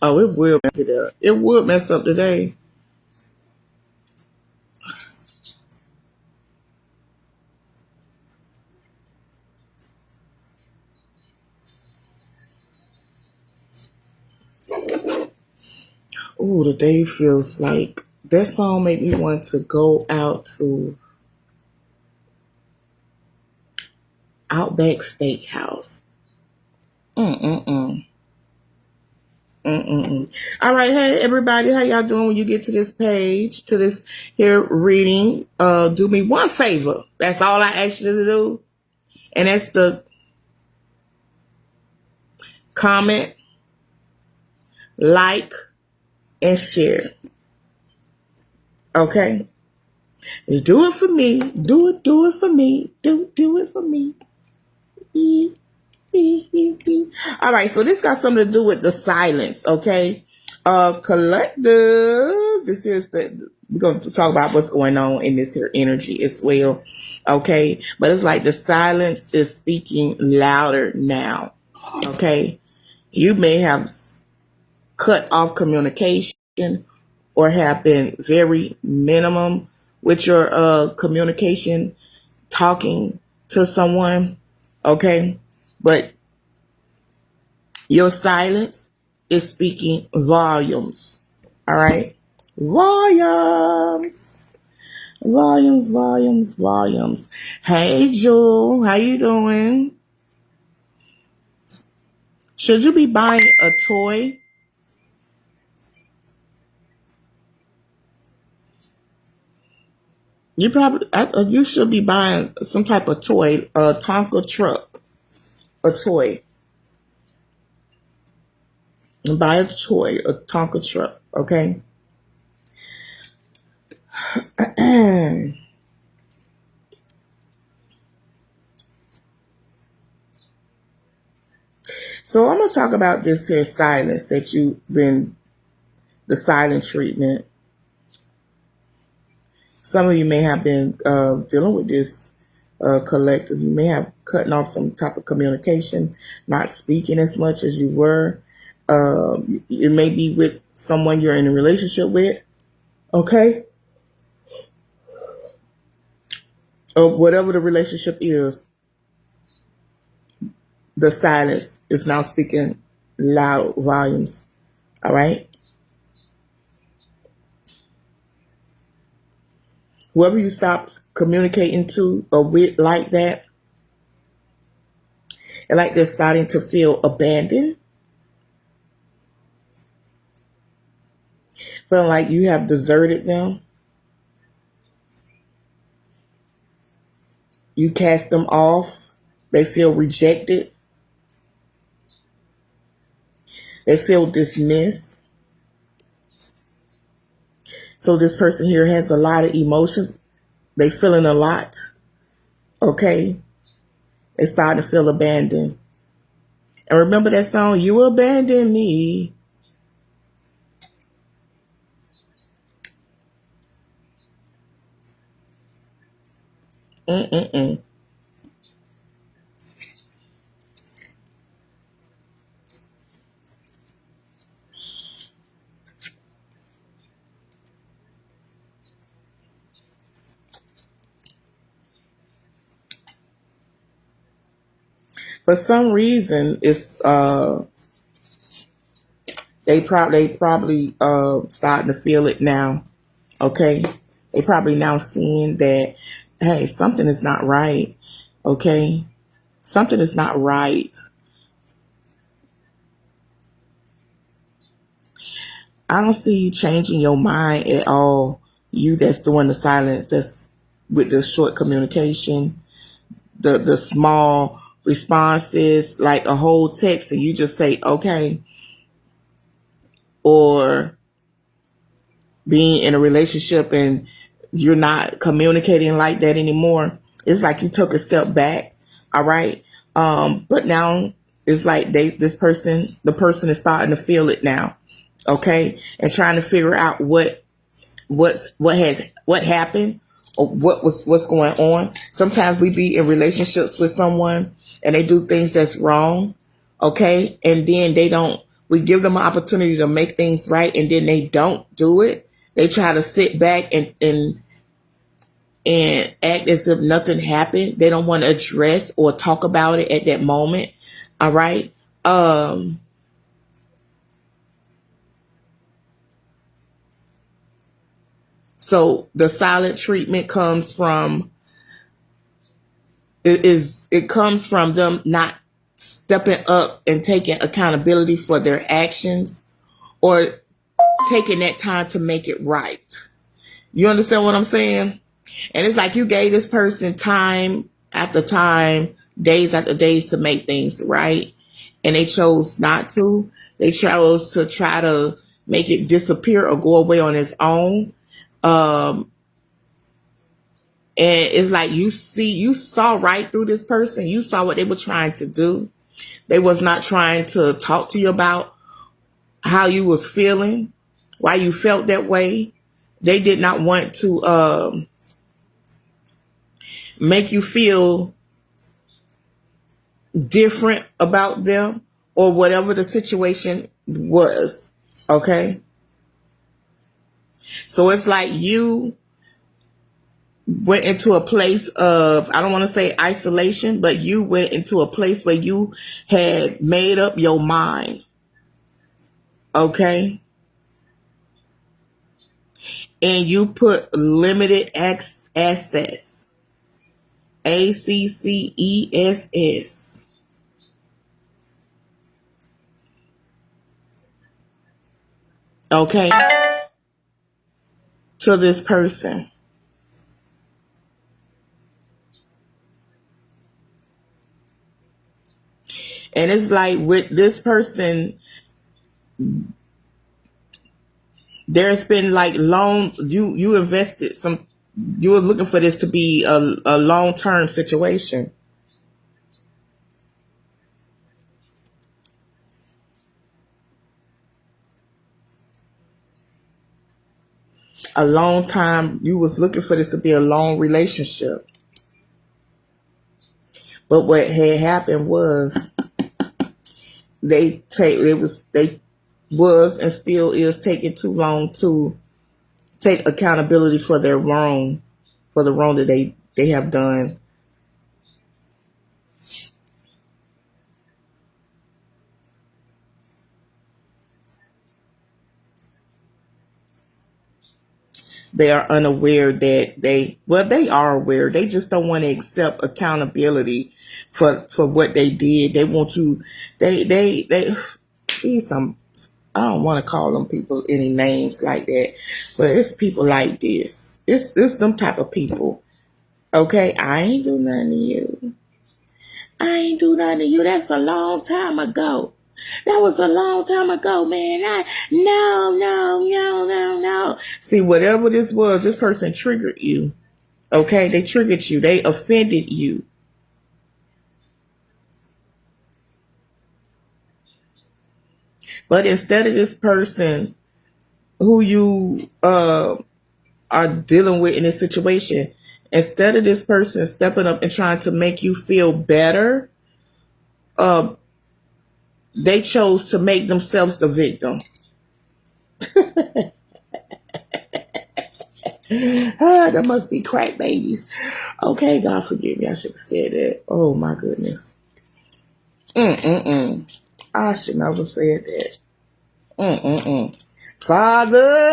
Oh, it will mess it up. It would mess up today. Oh, the day feels like that song made me want to go out to Outback Steakhouse. Mm-mm-mm. Mm-mm-mm. All right, hey everybody, how y'all doing when you get to this page, to this here reading? Do me one favor. That's all I ask you to do. And that's the comment, like, and share. Okay? Just do it for me. Do it for me. Do it for me. All right, so this got something to do with the silence, okay? Collective. This is we're going to talk about what's going on in this here energy as well, okay? But it's like the silence is speaking louder now, okay? You may have cut off communication or have been very minimum with your communication, talking to someone, okay? But your silence is speaking volumes. All right? Volumes. Volumes, volumes, volumes. Hey, Jewel. How you doing? Should you be buying a toy? You should be buying some type of toy, a Tonka truck, a toy. And buy a toy, a Tonka truck, okay? So I'm going to talk about this here silence that you've been, the silent treatment. Some of you may have been dealing with this collective. You may have cutting off some type of communication, not speaking as much as you were. It may be with someone you're in a relationship with, okay? Or whatever the relationship is, the silence is now speaking loud volumes, all right? Whoever you stop communicating to or with like that, and like they're starting to feel abandoned, feeling like you have deserted them, you cast them off, they feel rejected, they feel dismissed. So this person here has a lot of emotions. They feeling a lot, okay? They starting to feel abandoned. And remember that song, You Abandoned Me. Mm-mm-mm. For some reason, it's they probably starting to feel it now. Okay, they probably now seeing that, hey, something is not right. Okay, something is not right. I don't see you changing your mind at all. You that's doing the silence, that's with the short communication, the small responses, like a whole text, and you just say okay, or being in a relationship and you're not communicating like that anymore. It's like you took a step back, all right? But now it's like the person is starting to feel it now, okay? And trying to figure out what happened or what's going on. Sometimes we be in relationships with someone and they do things that's wrong, okay? And then they don't we give them an opportunity to make things right, and then they don't do it. They try to sit back and act as if nothing happened. They don't want to address or talk about it at that moment. All right. So the silent treatment comes from it comes from them not stepping up and taking accountability for their actions, or taking that time to make it right. You understand what I'm saying? And it's like you gave this person time after time, days after days to make things right, and they chose not to. They chose to try to make it disappear or go away on its own. And it's like you saw right through this person. You saw what they were trying to do. They was not trying to talk to you about how you was feeling, why you felt that way. They did not want to make you feel different about them or whatever the situation was. Okay? So it's like you went into a place of, I don't want to say isolation, but you went into a place where you had made up your mind. Okay? And you put limited access. ACCESS. Okay? To this person. And it's like with this person, there's been like you invested some, you were looking for this to be a long-term situation. A long time, you was looking for this to be a long relationship. But what had happened was they was and still is taking too long to take accountability for the wrong that they have done. They are unaware that they are aware. They just don't want to accept accountability for what they did. They want to, they some, I don't want to call them people any names like that, but it's people like this. It's them type of people. Okay, I ain't do nothing to you. I ain't do nothing to you. That's a long time ago. That was a long time ago, man. No. See, whatever this was, this person triggered you. Okay, they triggered you. They offended you. But instead of this person who you are dealing with in this situation, instead of this person stepping up and trying to make you feel better, they chose to make themselves the victim. That must be crack babies. Okay, God forgive me. I should have said that. Oh my goodness. I should never said that. Father.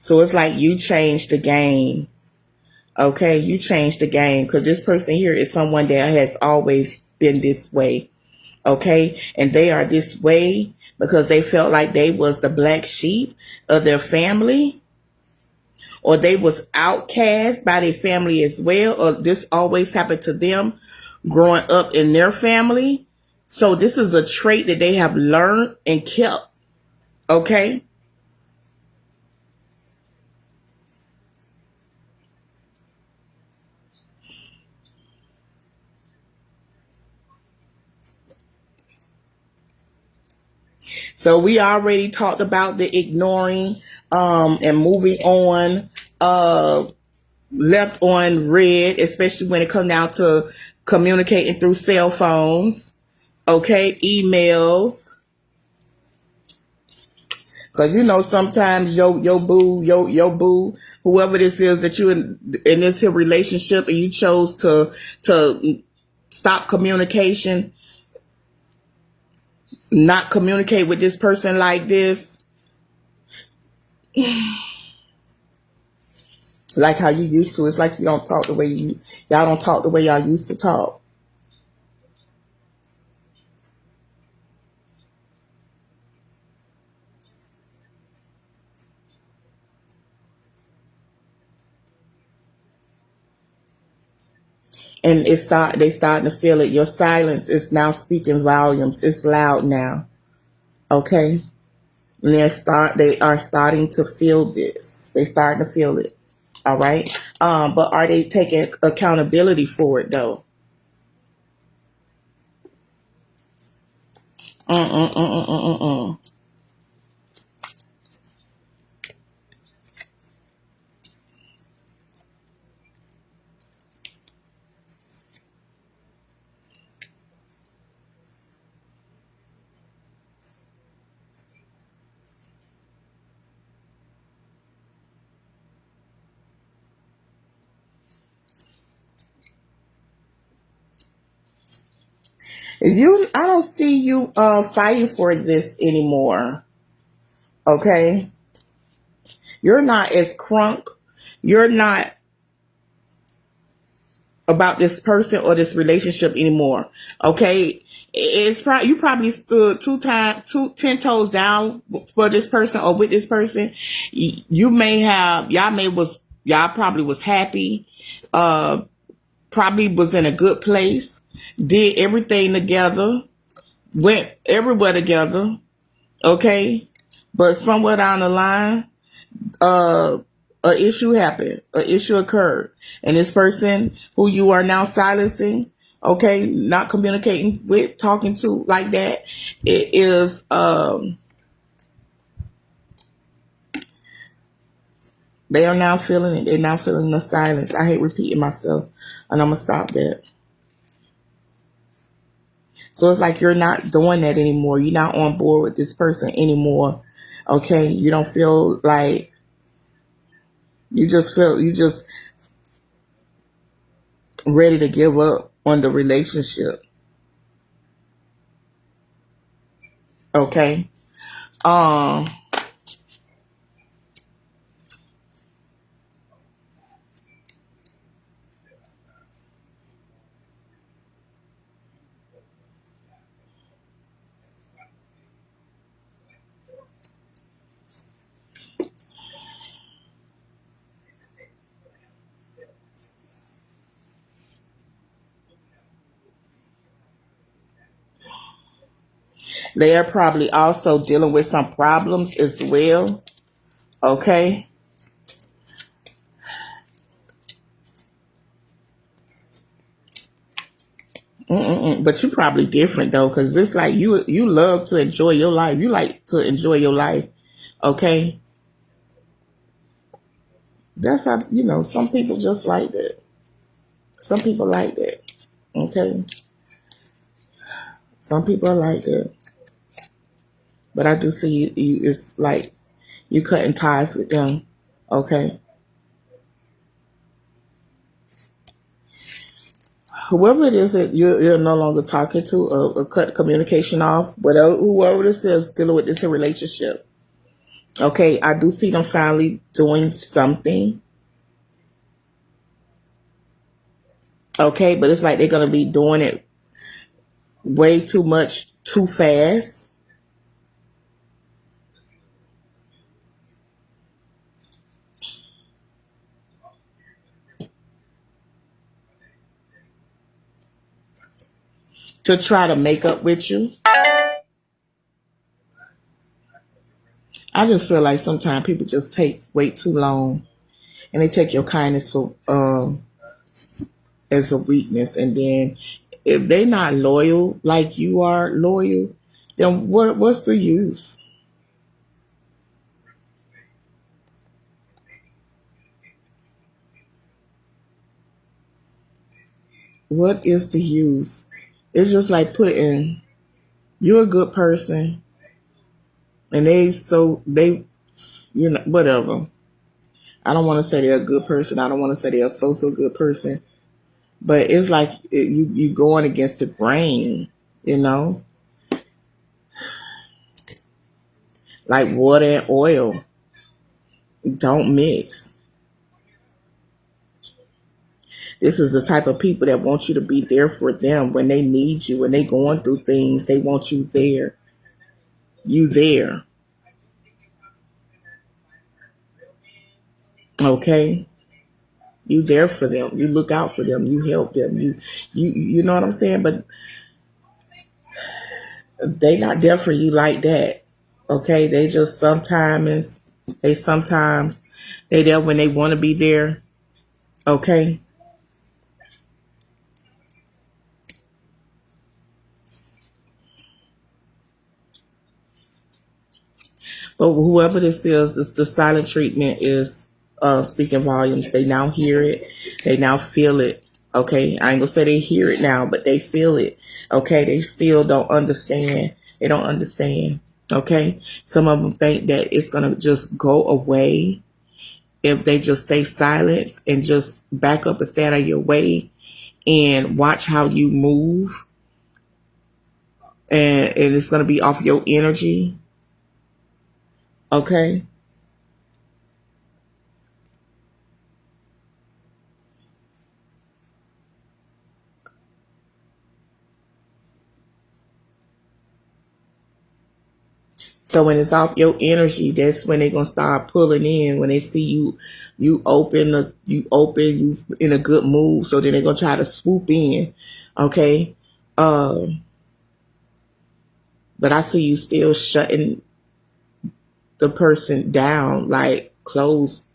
So it's like you changed the game. Okay, you changed the game because this person here is someone that has always been this way. Okay, and they are this way because they felt like they was the black sheep of their family, or they was outcast by their family as well, or this always happened to them growing up in their family. So this is a trait that they have learned and kept Okay? So we already talked about the ignoring and moving on, left on red, especially when it comes down to communicating through cell phones, okay, emails. Cause you know sometimes your boo, whoever this is that you in this here relationship and you chose to stop communication, not communicate with this person like this, like how you used to. It's like you don't talk the way y'all don't talk the way y'all used to talk. And they starting to feel it. Your silence is now speaking volumes. It's loud now. Okay? And they are starting to feel this. They starting to feel it. All right. But are they taking accountability for it though? Mm-mm-mm-mm-mm-mm. I don't see you fighting for this anymore. Okay, you're not as crunk. You're not about this person or this relationship anymore. Okay, you probably stood 10 toes down for this person or with this person. You may have y'all probably was happy, probably was in a good place, did everything together, went everywhere together. Okay, but somewhere down the line, uh a issue happened, a issue occurred, and this person who you are now silencing, okay, not communicating with, talking to like that, it is they are now feeling it. They're now feeling the silence. I hate repeating myself, and I'm gonna stop that. So it's like you're not doing that anymore. You're not on board with this person anymore. Okay, you don't feel like you just ready to give up on the relationship. Okay. Um, they are probably also dealing with some problems as well. Okay. Mm-mm-mm. But you probably different though, because it's like you love to enjoy your life. You like to enjoy your life. Okay. That's how some people just like that. Some people like that. Okay. Some people are like that. But I do see it's like you cutting ties with them. Okay. Whoever it is that you're no longer talking to, or cut communication off, whatever, whoever this is dealing with this relationship. Okay, I do see them finally doing something. Okay, but it's like they're gonna be doing it way too much, too fast to try to make up with you. I just feel like sometimes people just take way too long, and they take your kindness for as a weakness, and then if they not loyal like you are loyal, then what's the use? What is the use? It's just like putting you're a good person, and they whatever. I don't want to say they're a good person. I don't want to say they're a so good person. But it's like you going against the grain, you know, like water and oil don't mix. This is the type of people that want you to be there for them when they need you, when they going through things. They want you there. You there, okay? You there for them. You look out for them. You help them. You know what I'm saying? But they not there for you like that. Okay, they sometimes they there when they want to be there. Okay, but whoever this is, the silent treatment is speaking volumes. They now hear it. They now feel it. Okay, I ain't gonna say they hear it now, but they feel it. Okay, they still don't understand. They don't understand. Okay, some of them think that it's gonna just go away if they just stay silent and just back up and stay out of your way and watch how you move, and it's gonna be off your energy. Okay. So when it's off your energy, that's when they're gonna start pulling in. When they see you, you in a good mood. So then they're gonna try to swoop in. Okay, um, but I see you still shutting the person down, like closed.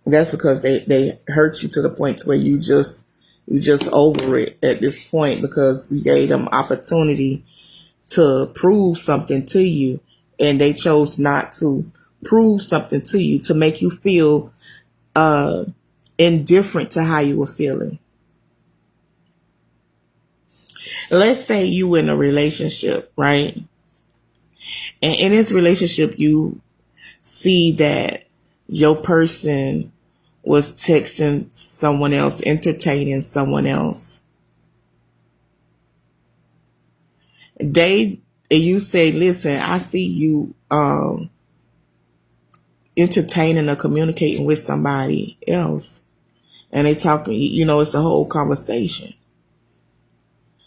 That's because they hurt you to the point to where you just over it at this point because you gave them opportunity to prove something to you, and they chose not to prove something to you to make you feel uh indifferent to how you were feeling. Let's say you in a relationship, right? And in this relationship you see that your person was texting someone else, entertaining someone else. They and you say, listen, I see you entertaining or communicating with somebody else, and they talking, it's a whole conversation.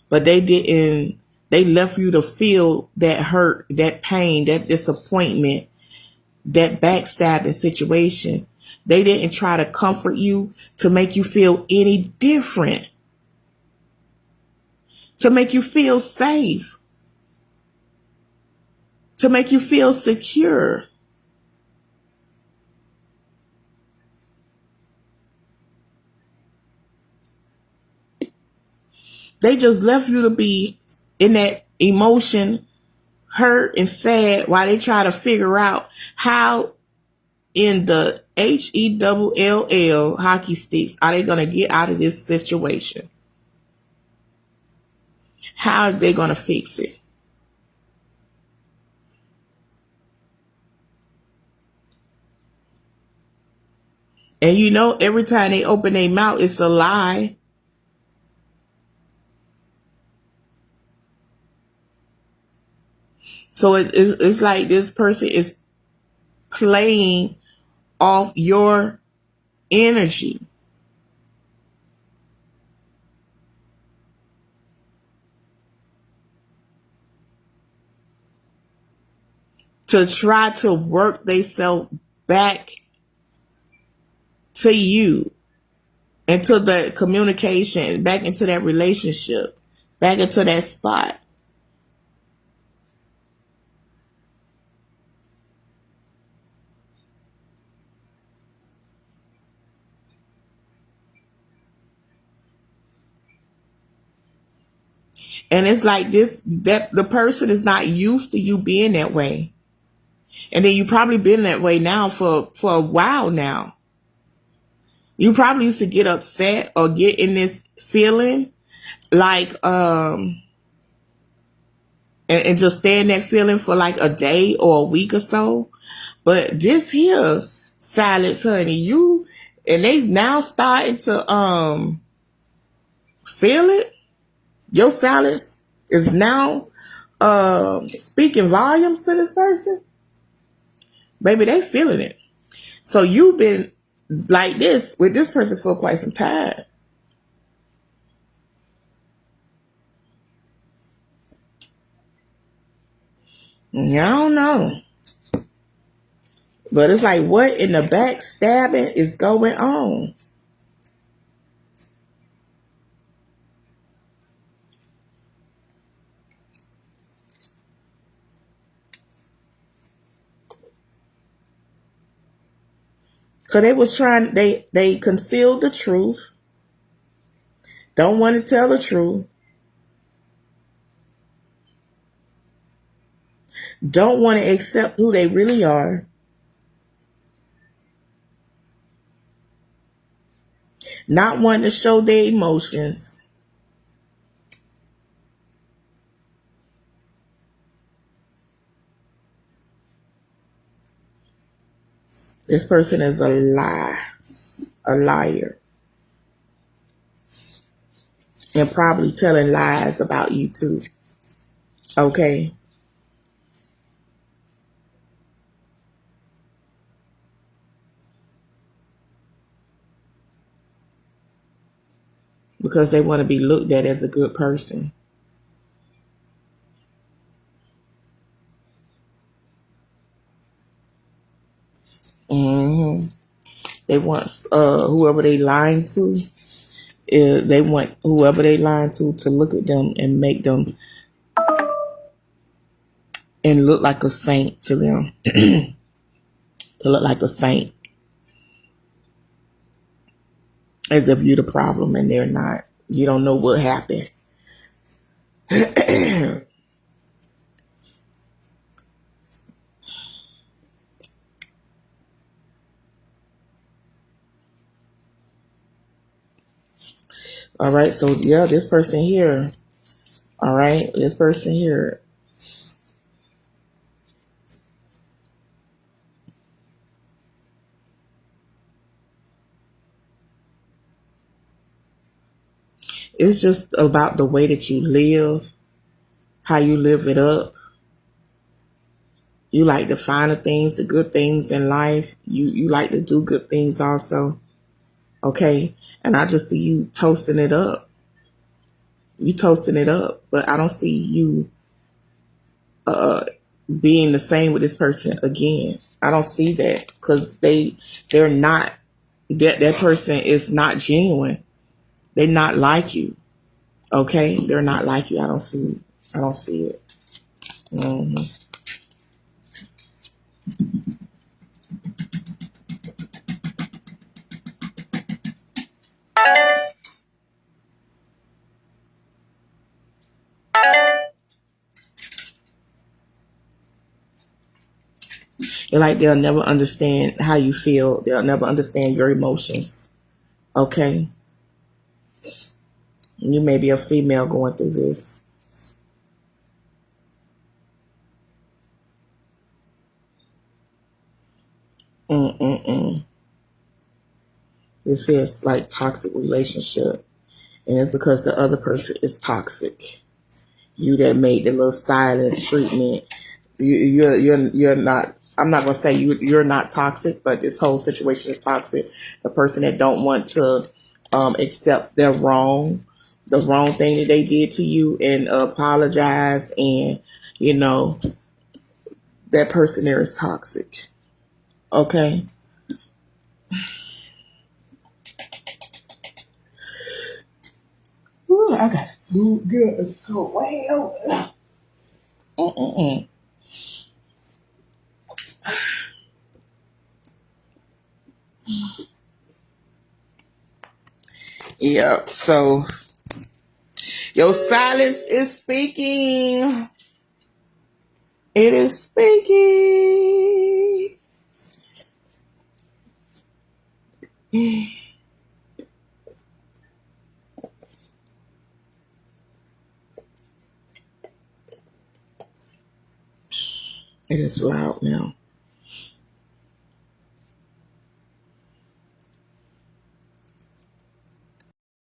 But they didn't, they left you to feel that hurt, that pain, that disappointment, that backstabbing situation. They didn't try to comfort you to make you feel any different, to make you feel safe, to make you feel secure. They just left you to be in that emotion, hurt and sad, while they try to figure out how in the HELL hockey sticks are they going to get out of this situation. How are they going to fix it? And every time they open their mouth, it's a lie. So it's like this person is playing off your energy to try to work themselves back to you, into the communication, back into that relationship, back into that spot. And it's like this, that the person is not used to you being that way. And then you probably been that way now for a while now. You probably used to get upset or get in this feeling like, and just stay in that feeling for like a day or a week or so. But this here silence, honey, and they now starting to feel it. Your silence is now speaking volumes to this person. Baby, they feeling it. So you've been like this with this person for quite some time. I don't know. But it's like, what in the back stabbing is going on? Because they was trying, they concealed the truth. Don't want to tell the truth. Don't want to accept who they really are. Not wanting to show their emotions. This person is a liar. And probably telling lies about you too. Okay? Because they want to be looked at as a good person. Mm-hmm. They want whoever they lying to. They want whoever they lying to look at them and make them and look like a saint to them. To look like a saint, as if you're the problem and they're not. You don't know what happened. All right, so yeah, this person here. All right, this person here. It's just about the way that you live, how you live it up. You like to find the things, the good things in life. You like to do good things also. Okay, and I just see you toasting it up. You toasting it up, but I don't see you being the same with this person again. I don't see that because they're not, that person is not genuine. They're not like you. Okay, they're not like you. I don't see it. Mm-hmm. They're like, they'll never understand how you feel. They'll never understand your emotions. Okay, you may be a female going through this. Mm-mm-mm. This is like toxic relationship, and it's because the other person is toxic. You that made the little silence treatment. You're not. I'm not gonna say you're not toxic, but this whole situation is toxic. The person that don't want to accept their wrong, the wrong thing that they did to you, and apologize, and you know that person there is toxic. Okay. Ooh, I got to good. Go way over. Mm-mm-mm. Yeah. So Your silence is speaking. It is speaking. It is loud now.